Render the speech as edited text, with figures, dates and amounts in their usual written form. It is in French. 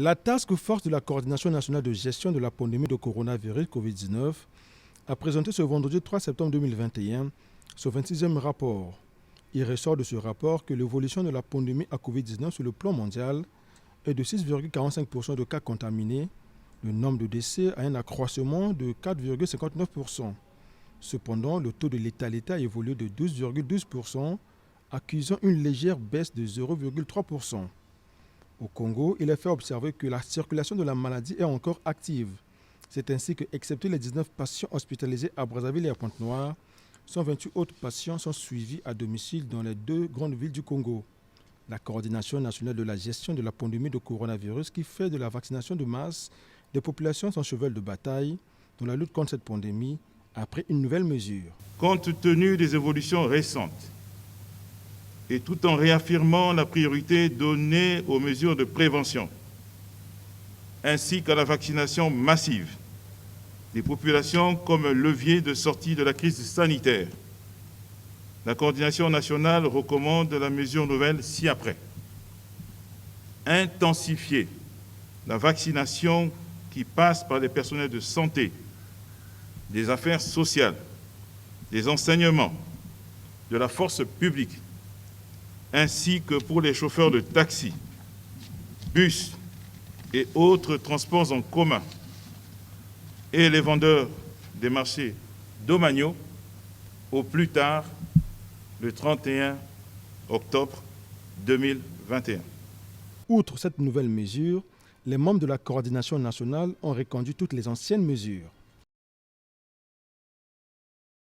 La task force de la coordination nationale de gestion de la pandémie de coronavirus Covid-19 a présenté ce vendredi 3 septembre 2021 son 26e rapport. Il ressort de ce rapport que l'évolution de la pandémie à Covid-19 sur le plan mondial est de 6,45% de cas contaminés. Le nombre de décès a un accroissement de 4,59%. Cependant, le taux de létalité a évolué de 12,12%, accusant une légère baisse de 0,3%. Au Congo, il est fait observer que la circulation de la maladie est encore active. C'est ainsi que, excepté les 19 patients hospitalisés à Brazzaville et à Pointe-Noire, 128 autres patients sont suivis à domicile dans les deux grandes villes du Congo. La coordination nationale de la gestion de la pandémie de coronavirus qui fait de la vaccination de masse des populations son cheval de bataille dans la lutte contre cette pandémie a pris une nouvelle mesure. Compte tenu des évolutions récentes et tout en réaffirmant la priorité donnée aux mesures de prévention, ainsi qu'à la vaccination massive des populations comme levier de sortie de la crise sanitaire, la coordination nationale recommande la mesure nouvelle ci-après. Intensifier la vaccination qui passe par les personnels de santé, des affaires sociales, des enseignements, de la force publique, ainsi que pour les chauffeurs de taxi, bus et autres transports en commun, et les vendeurs des marchés domaniaux au plus tard le 31 octobre 2021. Outre cette nouvelle mesure, les membres de la coordination nationale ont reconduit toutes les anciennes mesures.